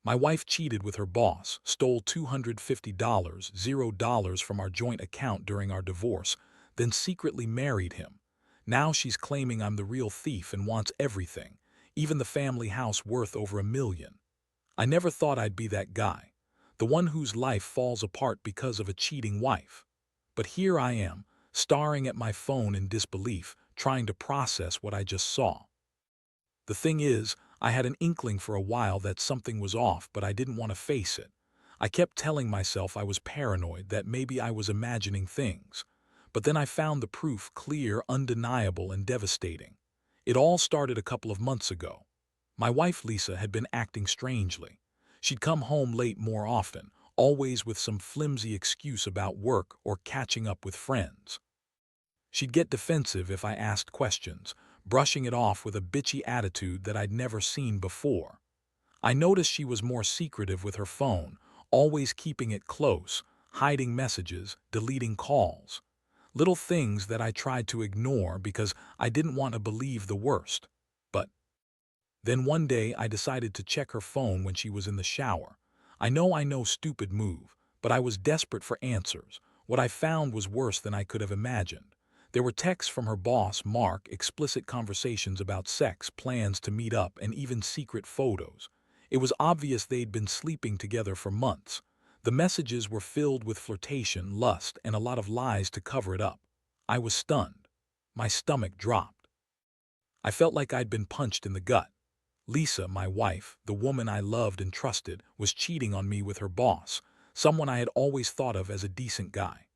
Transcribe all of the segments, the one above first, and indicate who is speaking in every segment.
Speaker 1: My wife cheated with her boss, stole $250, $0 from our joint account during our divorce, then secretly married him. Now she's claiming I'm the real thief and wants everything, even the family house worth over $1 million. I never thought I'd be that guy, the one whose life falls apart because of a cheating wife. But here I am, staring at my phone in disbelief, trying to process what I just saw. The thing is, I had an inkling for a while that something was off, but I didn't want to face it. I kept telling myself I was paranoid, that maybe I was imagining things. But then I found the proof clear, undeniable, and devastating. It all started a couple of months ago. My wife Lisa had been acting strangely. She'd come home late more often, always with some flimsy excuse about work or catching up with friends. She'd get defensive if I asked questions, brushing it off with a bitchy attitude that I'd never seen before. I noticed she was more secretive with her phone, always keeping it close, hiding messages, deleting calls. Little things that I tried to ignore because I didn't want to believe the worst. But then one day I decided to check her phone when she was in the shower. I know, stupid move, but I was desperate for answers. What I found was worse than I could have imagined. There were texts from her boss, Mark, explicit conversations about sex, plans to meet up, and even secret photos. It was obvious they'd been sleeping together for months. The messages were filled with flirtation, lust, and a lot of lies to cover it up. I was stunned. My stomach dropped. I felt like I'd been punched in the gut. Lisa, my wife, the woman I loved and trusted, was cheating on me with her boss, someone I had always thought of as a decent guy.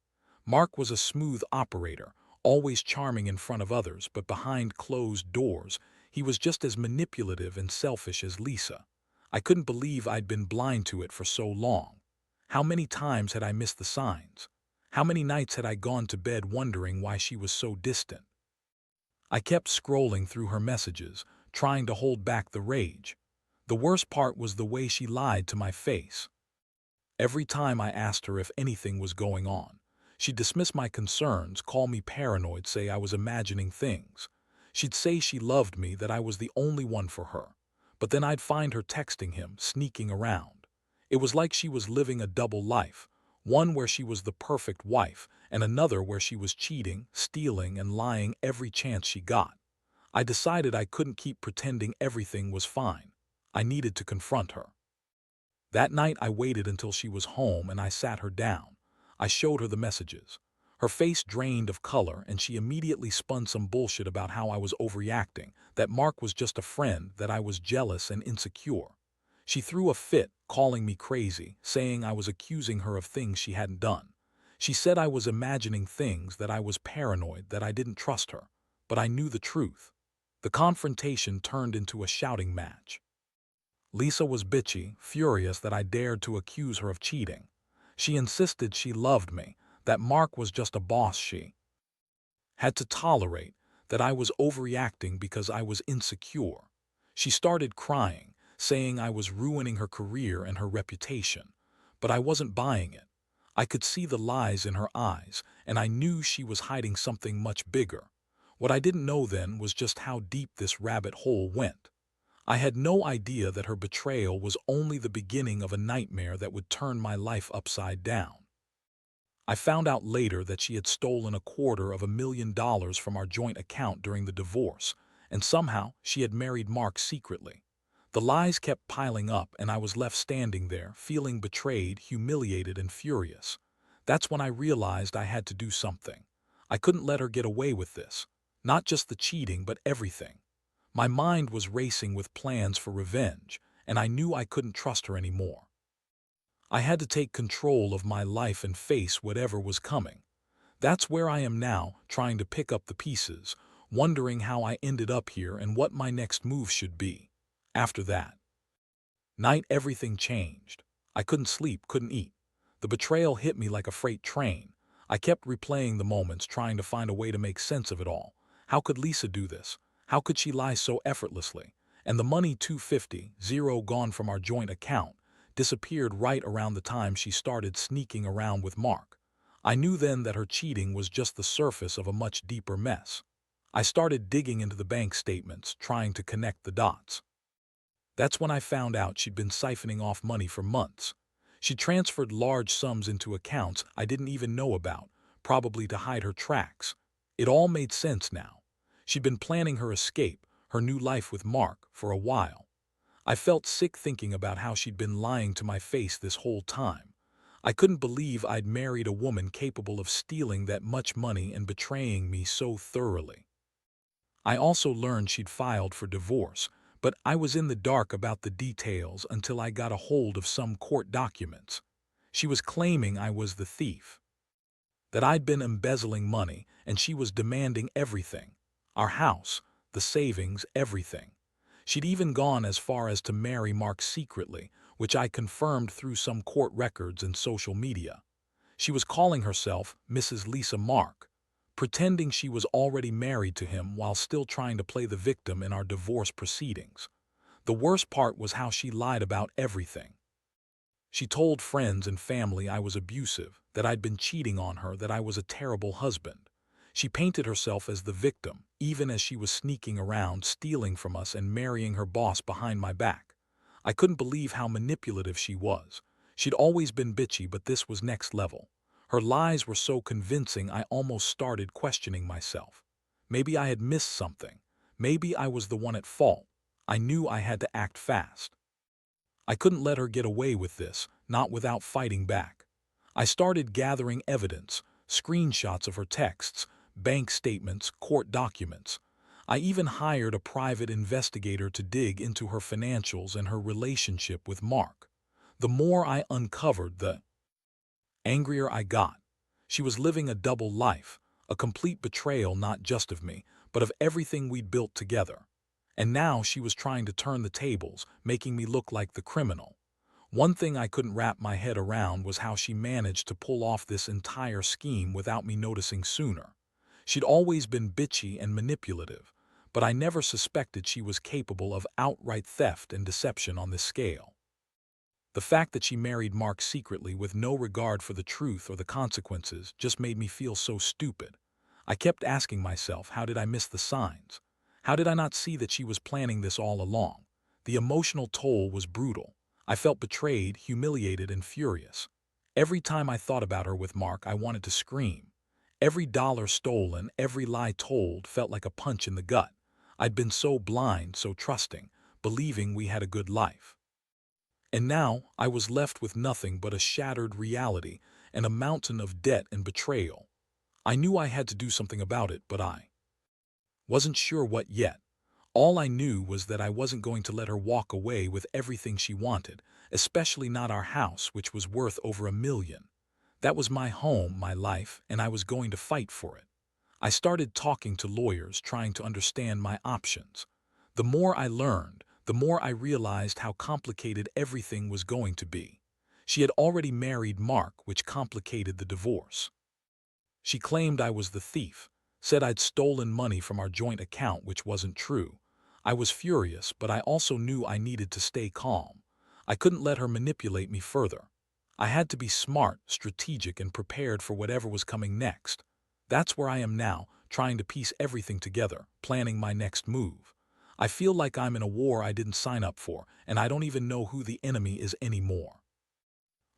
Speaker 1: Mark was a smooth operator, always charming in front of others, but behind closed doors, he was just as manipulative and selfish as Lisa. I couldn't believe I'd been blind to it for so long. How many times had I missed the signs? How many nights had I gone to bed wondering why she was so distant? I kept scrolling through her messages, trying to hold back the rage. The worst part was the way she lied to my face. Every time I asked her if anything was going on, she'd dismiss my concerns, call me paranoid, say I was imagining things. She'd say she loved me, that I was the only one for her. But then I'd find her texting him, sneaking around. It was like she was living a double life, one where she was the perfect wife, and another where she was cheating, stealing, and lying every chance she got. I decided I couldn't keep pretending everything was fine. I needed to confront her. That night I waited until she was home and I sat her down. I showed her the messages. Her face drained of color and she immediately spun some bullshit about how I was overreacting, that Mark was just a friend, that I was jealous and insecure. She threw a fit, calling me crazy, saying I was accusing her of things she hadn't done. She said I was imagining things, that I was paranoid, that I didn't trust her. But I knew the truth. The confrontation turned into a shouting match. Lisa was bitchy, furious that I dared to accuse her of cheating. She insisted she loved me, that Mark was just a boss she had to tolerate, that I was overreacting because I was insecure. She started crying, saying I was ruining her career and her reputation. But I wasn't buying it. I could see the lies in her eyes, and I knew she was hiding something much bigger. What I didn't know then was just how deep this rabbit hole went. I had no idea that her betrayal was only the beginning of a nightmare that would turn my life upside down. I found out later that she had stolen $250,000 from our joint account during the divorce, and somehow she had married Mark secretly. The lies kept piling up and I was left standing there, feeling betrayed, humiliated, and furious. That's when I realized I had to do something. I couldn't let her get away with this. Not just the cheating, but everything. My mind was racing with plans for revenge, and I knew I couldn't trust her anymore. I had to take control of my life and face whatever was coming. That's where I am now, trying to pick up the pieces, wondering how I ended up here and what my next move should be. After that night, everything changed. I couldn't sleep, couldn't eat. The betrayal hit me like a freight train. I kept replaying the moments, trying to find a way to make sense of it all. How could Lisa do this? How could she lie so effortlessly? And the money, 250,000 gone from our joint account, disappeared right around the time she started sneaking around with Mark. I knew then that her cheating was just the surface of a much deeper mess. I started digging into the bank statements, trying to connect the dots. That's when I found out she'd been siphoning off money for months. She transferred large sums into accounts I didn't even know about, probably to hide her tracks. It all made sense now. She'd been planning her escape, her new life with Mark, for a while. I felt sick thinking about how she'd been lying to my face this whole time. I couldn't believe I'd married a woman capable of stealing that much money and betraying me so thoroughly. I also learned she'd filed for divorce, but I was in the dark about the details until I got a hold of some court documents. She was claiming I was the thief, that I'd been embezzling money, and she was demanding everything. Our house, the savings, everything. She'd even gone as far as to marry Mark secretly, which I confirmed through some court records and social media. She was calling herself Mrs. Lisa Mark, pretending she was already married to him while still trying to play the victim in our divorce proceedings. The worst part was how she lied about everything. She told friends and family I was abusive, that I'd been cheating on her, that I was a terrible husband. She painted herself as the victim, even as she was sneaking around, stealing from us and marrying her boss behind my back. I couldn't believe how manipulative she was. She'd always been bitchy, but this was next level. Her lies were so convincing I almost started questioning myself. Maybe I had missed something. Maybe I was the one at fault. I knew I had to act fast. I couldn't let her get away with this, not without fighting back. I started gathering evidence, screenshots of her texts, bank statements, court documents. I even hired a private investigator to dig into her financials and her relationship with Mark. The more I uncovered, the angrier I got. She was living a double life, a complete betrayal not just of me, but of everything we'd built together. And now she was trying to turn the tables, making me look like the criminal. One thing I couldn't wrap my head around was how she managed to pull off this entire scheme without me noticing sooner. She'd always been bitchy and manipulative, but I never suspected she was capable of outright theft and deception on this scale. The fact that she married Mark secretly with no regard for the truth or the consequences just made me feel so stupid. I kept asking myself, how did I miss the signs? How did I not see that she was planning this all along? The emotional toll was brutal. I felt betrayed, humiliated, and furious. Every time I thought about her with Mark, I wanted to scream. Every dollar stolen, every lie told felt like a punch in the gut. I'd been so blind, so trusting, believing we had a good life. And now I was left with nothing but a shattered reality and a mountain of debt and betrayal. I knew I had to do something about it, but I wasn't sure what yet. All I knew was that I wasn't going to let her walk away with everything she wanted, especially not our house, which was worth over $1 million. That was my home, my life, and I was going to fight for it. I started talking to lawyers, trying to understand my options. The more I learned, the more I realized how complicated everything was going to be. She had already married Mark, which complicated the divorce. She claimed I was the thief, said I'd stolen money from our joint account, which wasn't true. I was furious, but I also knew I needed to stay calm. I couldn't let her manipulate me further. I had to be smart, strategic, and prepared for whatever was coming next. That's where I am now, trying to piece everything together, planning my next move. I feel like I'm in a war I didn't sign up for, and I don't even know who the enemy is anymore.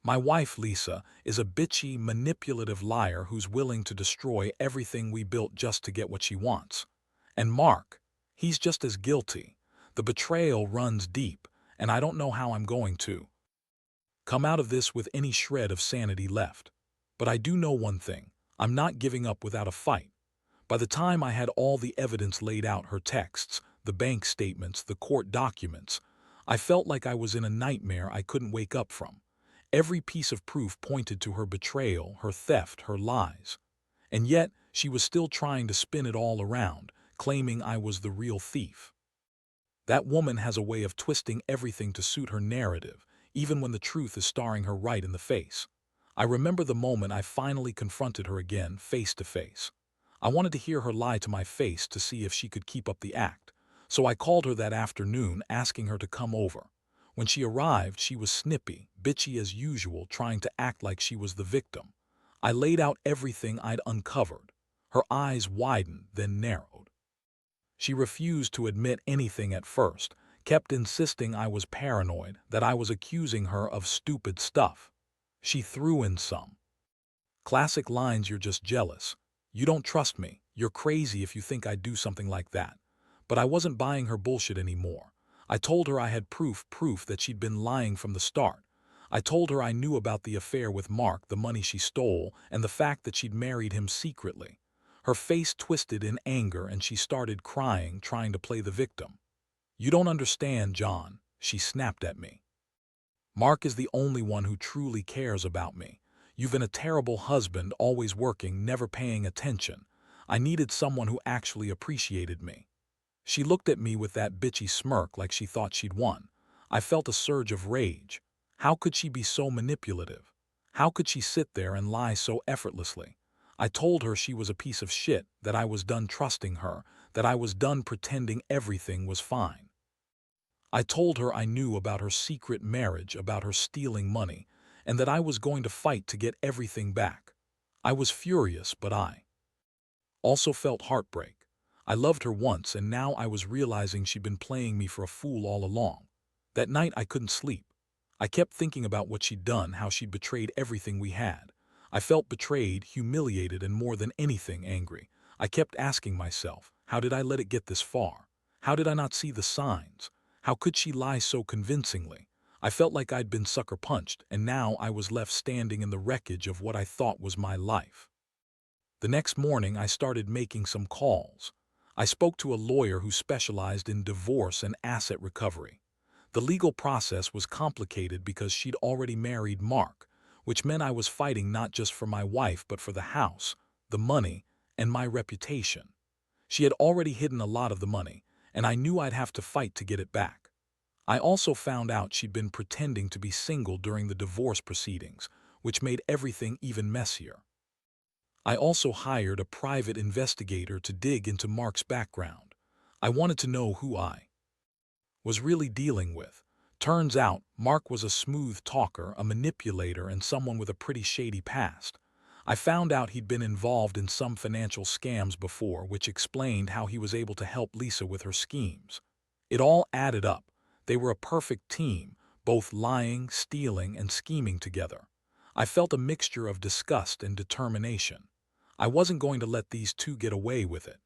Speaker 1: My wife, Lisa, is a bitchy, manipulative liar who's willing to destroy everything we built just to get what she wants. And Mark, he's just as guilty. The betrayal runs deep, and I don't know how I'm going to come out of this with any shred of sanity left. But I do know one thing: I'm not giving up without a fight. By the time I had all the evidence laid out, her texts, the bank statements, the court documents, I felt like I was in a nightmare I couldn't wake up from. Every piece of proof pointed to her betrayal, her theft, her lies. And yet, she was still trying to spin it all around, claiming I was the real thief. That woman has a way of twisting everything to suit her narrative, even when the truth is staring her right in the face. I remember the moment I finally confronted her again, face to face. I wanted to hear her lie to my face to see if she could keep up the act. So I called her that afternoon, asking her to come over. When she arrived, she was snippy, bitchy as usual, trying to act like she was the victim. I laid out everything I'd uncovered. Her eyes widened, then narrowed. She refused to admit anything at first, kept insisting I was paranoid, that I was accusing her of stupid stuff. She threw in some classic lines: "You're just jealous. You don't trust me. You're crazy if you think I'd do something like that." But I wasn't buying her bullshit anymore. I told her I had proof that she'd been lying from the start. I told her I knew about the affair with Mark, the money she stole, and the fact that she'd married him secretly. Her face twisted in anger and she started crying, trying to play the victim. "You don't understand, John," she snapped at me. "Mark is the only one who truly cares about me. You've been a terrible husband, always working, never paying attention. I needed someone who actually appreciated me." She looked at me with that bitchy smirk like she thought she'd won. I felt a surge of rage. How could she be so manipulative? How could she sit there and lie so effortlessly? I told her she was a piece of shit, that I was done trusting her, that I was done pretending everything was fine. I told her I knew about her secret marriage, about her stealing money, and that I was going to fight to get everything back. I was furious, but I also felt heartbreak. I loved her once, and now I was realizing she'd been playing me for a fool all along. That night I couldn't sleep. I kept thinking about what she'd done, how she'd betrayed everything we had. I felt betrayed, humiliated, and more than anything, angry. I kept asking myself, how did I let it get this far? How did I not see the signs? How could she lie so convincingly? I felt like I'd been sucker punched, and now I was left standing in the wreckage of what I thought was my life. The next morning I started making some calls. I spoke to a lawyer who specialized in divorce and asset recovery. The legal process was complicated because she'd already married Mark, which meant I was fighting not just for my wife but for the house, the money, and my reputation. She had already hidden a lot of the money, and I knew I'd have to fight to get it back. I also found out she'd been pretending to be single during the divorce proceedings, which made everything even messier. I also hired a private investigator to dig into Mark's background. I wanted to know who I was really dealing with. Turns out, Mark was a smooth talker, a manipulator, and someone with a pretty shady past. I found out he'd been involved in some financial scams before, which explained how he was able to help Lisa with her schemes. It all added up. They were a perfect team, both lying, stealing, and scheming together. I felt a mixture of disgust and determination. I wasn't going to let these two get away with it.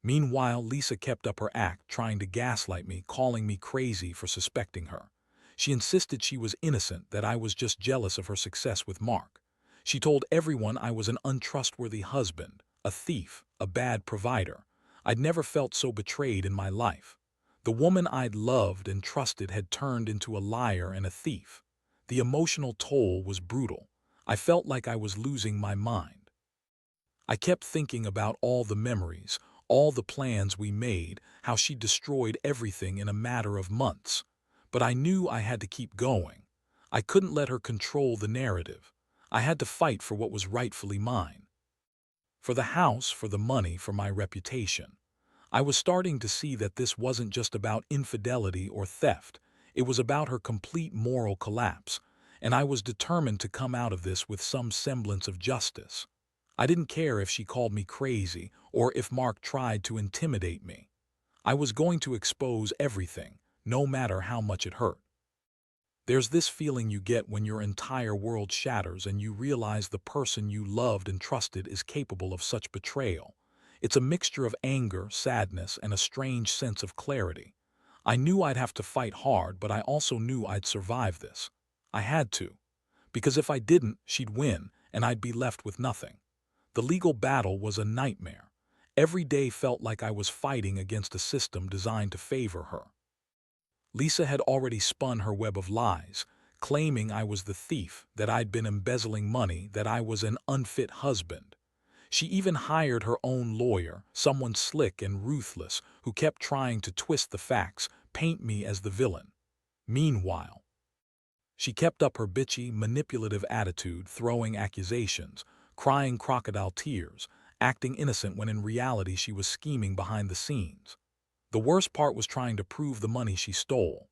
Speaker 1: Meanwhile, Lisa kept up her act, trying to gaslight me, calling me crazy for suspecting her. She insisted she was innocent, that I was just jealous of her success with Mark. She told everyone I was an untrustworthy husband, a thief, a bad provider. I'd never felt so betrayed in my life. The woman I'd loved and trusted had turned into a liar and a thief. The emotional toll was brutal. I felt like I was losing my mind. I kept thinking about all the memories, all the plans we made, how she destroyed everything in a matter of months. But I knew I had to keep going. I couldn't let her control the narrative. I had to fight for what was rightfully mine. For the house, for the money, for my reputation. I was starting to see that this wasn't just about infidelity or theft. It was about her complete moral collapse, and I was determined to come out of this with some semblance of justice. I didn't care if she called me crazy or if Mark tried to intimidate me. I was going to expose everything, no matter how much it hurt. There's this feeling you get when your entire world shatters and you realize the person you loved and trusted is capable of such betrayal. It's a mixture of anger, sadness, and a strange sense of clarity. I knew I'd have to fight hard, but I also knew I'd survive this. I had to. Because if I didn't, she'd win, and I'd be left with nothing. The legal battle was a nightmare. Every day felt like I was fighting against a system designed to favor her. Lisa had already spun her web of lies, claiming I was the thief, that I'd been embezzling money, that I was an unfit husband. She even hired her own lawyer, someone slick and ruthless, who kept trying to twist the facts, paint me as the villain. Meanwhile, she kept up her bitchy, manipulative attitude, throwing accusations, crying crocodile tears, acting innocent when in reality she was scheming behind the scenes. The worst part was trying to prove the money she stole.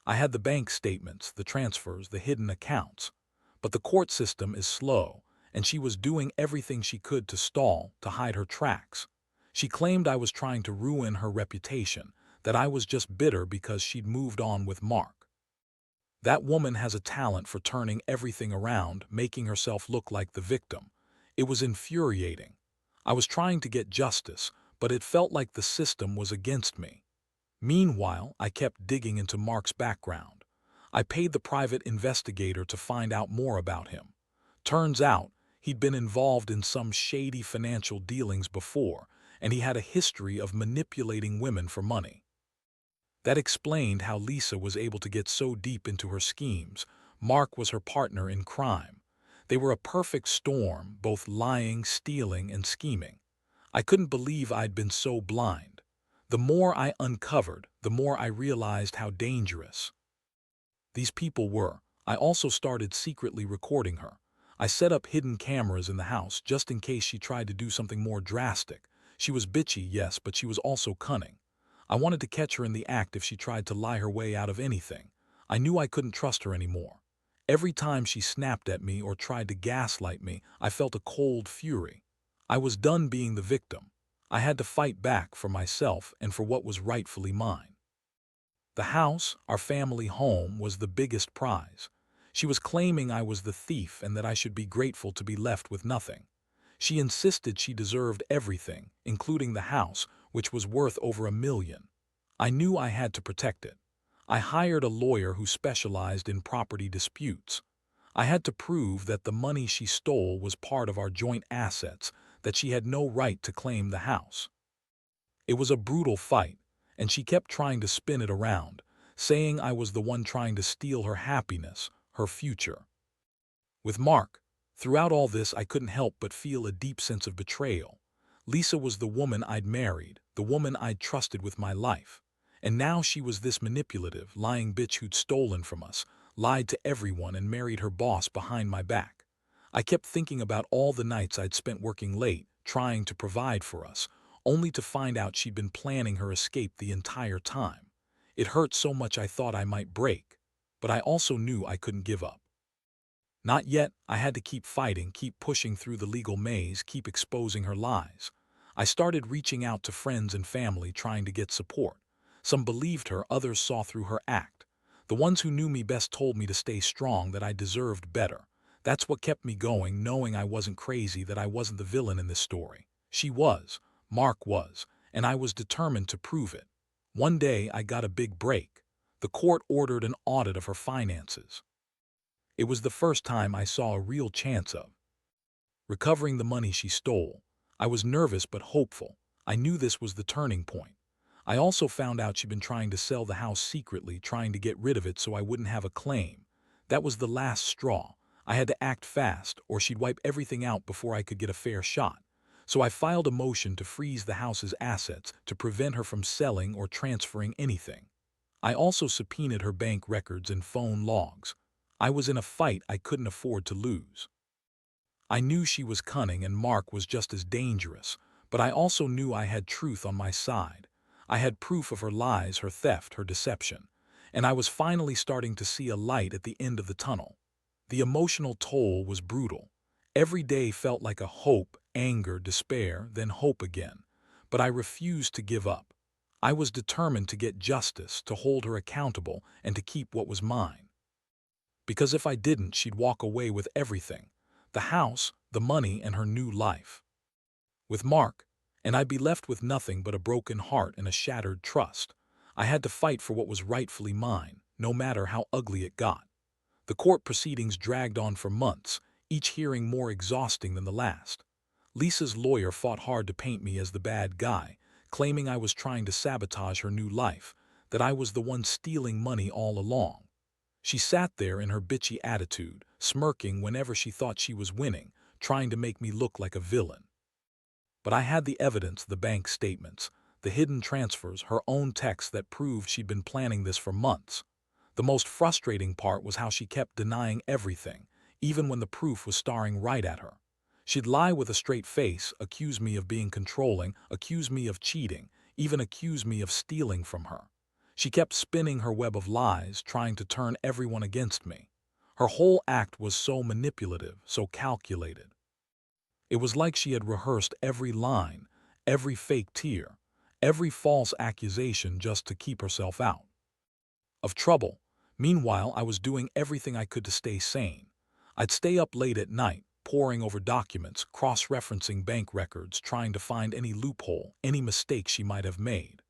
Speaker 1: I had the bank statements, the transfers, the hidden accounts. But the court system is slow, and she was doing everything she could to stall, to hide her tracks. She claimed I was trying to ruin her reputation, that I was just bitter because she'd moved on with Mark. That woman has a talent for turning everything around, making herself look like the victim. It was infuriating. I was trying to get justice, but it felt like the system was against me. Meanwhile, I kept digging into Mark's background. I paid the private investigator to find out more about him. Turns out, he'd been involved in some shady financial dealings before, and he had a history of manipulating women for money. That explained how Lisa was able to get so deep into her schemes. Mark was her partner in crime. They were a perfect storm, both lying, stealing, and scheming. I couldn't believe I'd been so blind. The more I uncovered, the more I realized how dangerous these people were. I also started secretly recording her. I set up hidden cameras in the house just in case she tried to do something more drastic. She was bitchy, yes, but she was also cunning. I wanted to catch her in the act if she tried to lie her way out of anything. I knew I couldn't trust her anymore. Every time she snapped at me or tried to gaslight me, I felt a cold fury. I was done being the victim. I had to fight back for myself and for what was rightfully mine. The house, our family home, was the biggest prize. She was claiming I was the thief and that I should be grateful to be left with nothing. She insisted she deserved everything, including the house, which was worth over $1 million. I knew I had to protect it. I hired a lawyer who specialized in property disputes. I had to prove that the money she stole was part of our joint assets, that she had no right to claim the house. It was a brutal fight, and she kept trying to spin it around, saying I was the one trying to steal her happiness, her future. With Mark, throughout all this I couldn't help but feel a deep sense of betrayal. Lisa was the woman I'd married, the woman I'd trusted with my life. And now she was this manipulative, lying bitch who'd stolen from us, lied to everyone and married her boss behind my back. I kept thinking about all the nights I'd spent working late, trying to provide for us, only to find out she'd been planning her escape the entire time. It hurt so much I thought I might break, but I also knew I couldn't give up. Not yet. I had to keep fighting, keep pushing through the legal maze, keep exposing her lies. I started reaching out to friends and family trying to get support. Some believed her, others saw through her act. The ones who knew me best told me to stay strong, that I deserved better. That's what kept me going, knowing I wasn't crazy, that I wasn't the villain in this story. She was, Mark was, and I was determined to prove it. One day I got a big break. The court ordered an audit of her finances. It was the first time I saw a real chance of recovering the money she stole. I was nervous but hopeful. I knew this was the turning point. I also found out she'd been trying to sell the house secretly, trying to get rid of it so I wouldn't have a claim. That was the last straw. I had to act fast, or she'd wipe everything out before I could get a fair shot. So I filed a motion to freeze the house's assets to prevent her from selling or transferring anything. I also subpoenaed her bank records and phone logs. I was in a fight I couldn't afford to lose. I knew she was cunning and Mark was just as dangerous, but I also knew I had truth on my side. I had proof of her lies, her theft, her deception, and I was finally starting to see a light at the end of the tunnel. The emotional toll was brutal. Every day felt like a hope, anger, despair, then hope again. But I refused to give up. I was determined to get justice, to hold her accountable, and to keep what was mine. Because if I didn't, she'd walk away with everything: the house, the money, and her new life. With Mark, and I'd be left with nothing but a broken heart and a shattered trust. I had to fight for what was rightfully mine, no matter how ugly it got. The court proceedings dragged on for months, each hearing more exhausting than the last. Lisa's lawyer fought hard to paint me as the bad guy, claiming I was trying to sabotage her new life, that I was the one stealing money all along. She sat there in her bitchy attitude, smirking whenever she thought she was winning, trying to make me look like a villain. But I had the evidence, the bank statements, the hidden transfers, her own texts that proved she'd been planning this for months. The most frustrating part was how she kept denying everything, even when the proof was staring right at her. She'd lie with a straight face, accuse me of being controlling, accuse me of cheating, even accuse me of stealing from her. She kept spinning her web of lies, trying to turn everyone against me. Her whole act was so manipulative, so calculated. It was like she had rehearsed every line, every fake tear, every false accusation just to keep herself out of trouble. Meanwhile, I was doing everything I could to stay sane. I'd stay up late at night, poring over documents, cross-referencing bank records, trying to find any loophole, any mistake she might have made.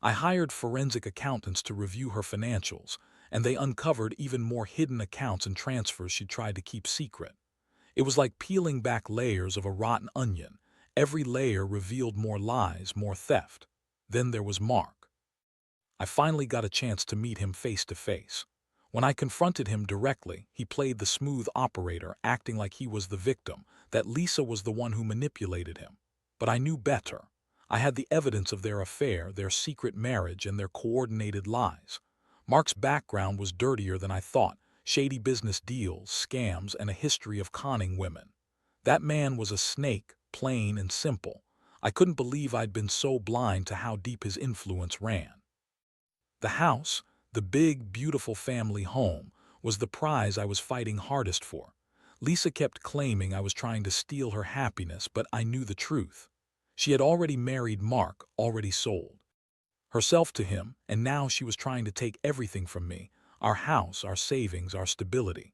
Speaker 1: I hired forensic accountants to review her financials, and they uncovered even more hidden accounts and transfers she tried to keep secret. It was like peeling back layers of a rotten onion. Every layer revealed more lies, more theft. Then there was Mark. I finally got a chance to meet him face to face. When I confronted him directly, he played the smooth operator, acting like he was the victim, that Lisa was the one who manipulated him. But I knew better. I had the evidence of their affair, their secret marriage, and their coordinated lies. Mark's background was dirtier than I thought: shady business deals, scams, and a history of conning women. That man was a snake, plain and simple. I couldn't believe I'd been so blind to how deep his influence ran. The house, the big, beautiful family home, was the prize I was fighting hardest for. Lisa kept claiming I was trying to steal her happiness, but I knew the truth. She had already married Mark, already sold herself to him, and now she was trying to take everything from me: our house, our savings, our stability.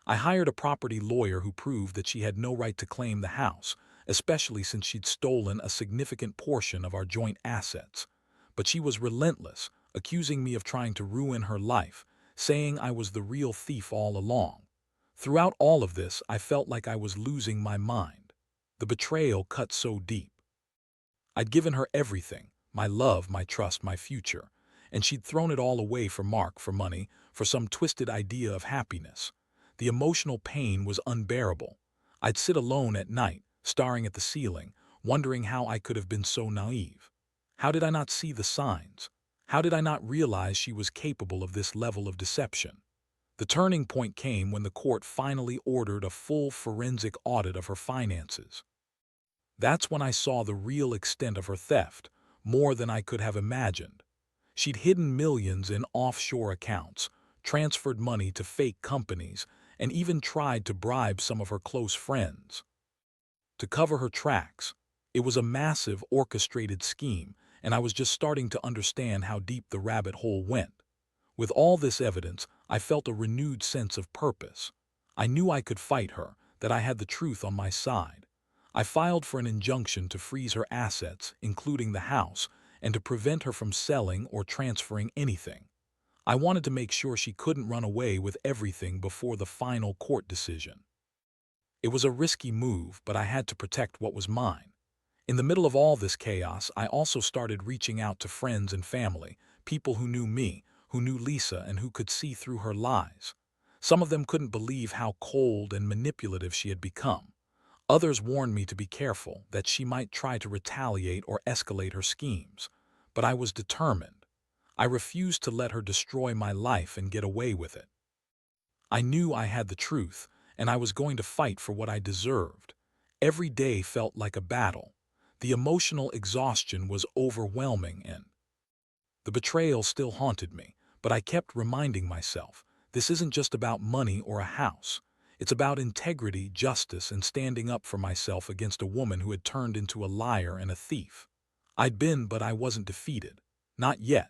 Speaker 1: I hired a property lawyer who proved that she had no right to claim the house, especially since she'd stolen a significant portion of our joint assets. But she was relentless, accusing me of trying to ruin her life, saying I was the real thief all along. Throughout all of this, I felt like I was losing my mind. The betrayal cut so deep. I'd given her everything: my love, my trust, my future, and she'd thrown it all away for Mark, for money, for some twisted idea of happiness. The emotional pain was unbearable. I'd sit alone at night, staring at the ceiling, wondering how I could have been so naive. How did I not see the signs? How did I not realize she was capable of this level of deception? The turning point came when the court finally ordered a full forensic audit of her finances. That's when I saw the real extent of her theft, more than I could have imagined. She'd hidden millions in offshore accounts, transferred money to fake companies, and even tried to bribe some of her close friends to cover her tracks. It was a massive, orchestrated scheme, and I was just starting to understand how deep the rabbit hole went. With all this evidence, I felt a renewed sense of purpose. I knew I could fight her, that I had the truth on my side. I filed for an injunction to freeze her assets, including the house, and to prevent her from selling or transferring anything. I wanted to make sure she couldn't run away with everything before the final court decision. It was a risky move, but I had to protect what was mine. In the middle of all this chaos, I also started reaching out to friends and family, people who knew me, who knew Lisa, and who could see through her lies. Some of them couldn't believe how cold and manipulative she had become. Others warned me to be careful, that she might try to retaliate or escalate her schemes. But I was determined. I refused to let her destroy my life and get away with it. I knew I had the truth, and I was going to fight for what I deserved. Every day felt like a battle. The emotional exhaustion was overwhelming, and the betrayal still haunted me, but I kept reminding myself, this isn't just about money or a house. It's about integrity, justice, and standing up for myself against a woman who had turned into a liar and a thief. I'd been, but I wasn't defeated. Not yet.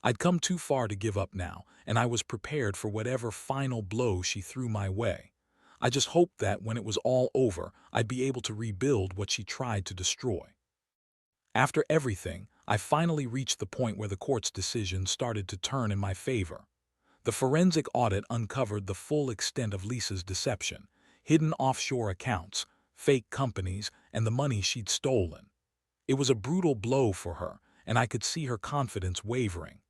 Speaker 1: I'd come too far to give up now, and I was prepared for whatever final blow she threw my way. I just hoped that when it was all over, I'd be able to rebuild what she tried to destroy. After everything, I finally reached the point where the court's decision started to turn in my favor. The forensic audit uncovered the full extent of Lisa's deception: hidden offshore accounts, fake companies, and the money she'd stolen. It was a brutal blow for her, and I could see her confidence wavering.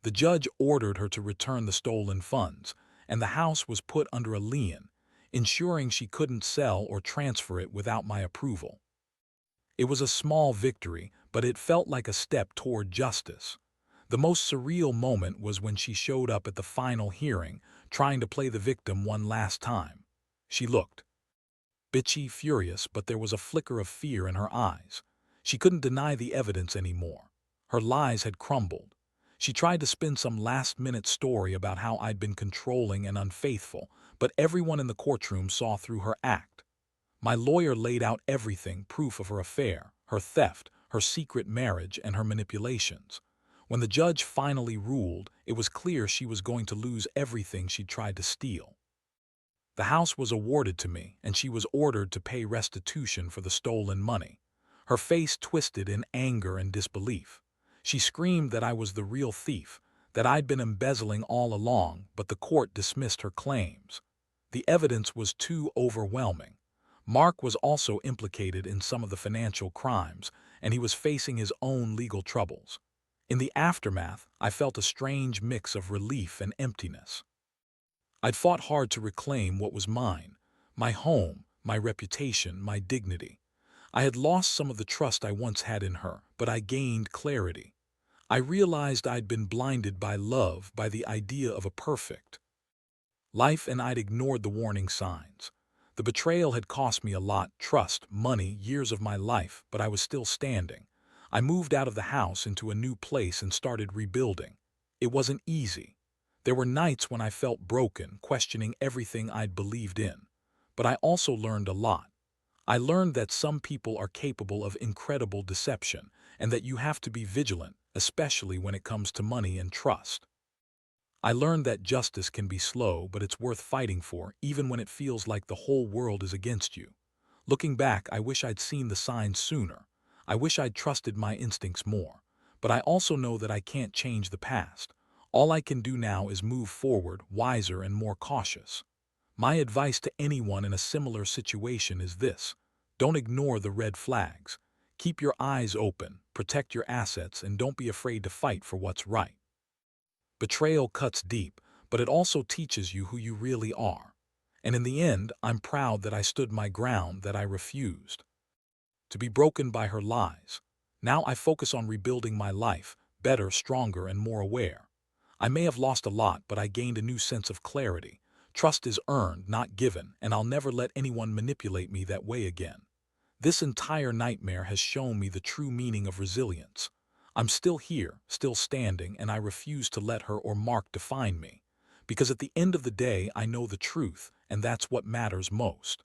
Speaker 1: The judge ordered her to return the stolen funds, and the house was put under a lien, ensuring she couldn't sell or transfer it without my approval. It was a small victory, but it felt like a step toward justice. The most surreal moment was when she showed up at the final hearing, trying to play the victim one last time. She looked bitchy, furious, but there was a flicker of fear in her eyes. She couldn't deny the evidence anymore. Her lies had crumbled. She tried to spin some last-minute story about how I'd been controlling and unfaithful, but everyone in the courtroom saw through her act. My lawyer laid out everything: proof of her affair, her theft, her secret marriage, and her manipulations. When the judge finally ruled, it was clear she was going to lose everything she'd tried to steal. The house was awarded to me, and she was ordered to pay restitution for the stolen money. Her face twisted in anger and disbelief. She screamed that I was the real thief, that I'd been embezzling all along, but the court dismissed her claims. The evidence was too overwhelming. Mark was also implicated in some of the financial crimes, and he was facing his own legal troubles. In the aftermath, I felt a strange mix of relief and emptiness. I'd fought hard to reclaim what was mine, my home, my reputation, my dignity. I had lost some of the trust I once had in her, but I gained clarity. I realized I'd been blinded by love, by the idea of a perfect life, and I'd ignored the warning signs. The betrayal had cost me a lot: trust, money, years of my life, but I was still standing. I moved out of the house into a new place and started rebuilding. It wasn't easy. There were nights when I felt broken, questioning everything I'd believed in. But I also learned a lot. I learned that some people are capable of incredible deception, and that you have to be vigilant, especially when it comes to money and trust. I learned that justice can be slow, but it's worth fighting for, even when it feels like the whole world is against you. Looking back, I wish I'd seen the signs sooner. I wish I'd trusted my instincts more. But I also know that I can't change the past. All I can do now is move forward, wiser and more cautious. My advice to anyone in a similar situation is this: don't ignore the red flags. Keep your eyes open, protect your assets, and don't be afraid to fight for what's right. Betrayal cuts deep, but it also teaches you who you really are. And in the end, I'm proud that I stood my ground, that I refused to be broken by her lies. Now I focus on rebuilding my life, better, stronger, and more aware. I may have lost a lot, but I gained a new sense of clarity. Trust is earned, not given, and I'll never let anyone manipulate me that way again. This entire nightmare has shown me the true meaning of resilience. I'm still here, still standing, and I refuse to let her or Mark define me. Because at the end of the day, I know the truth, and that's what matters most.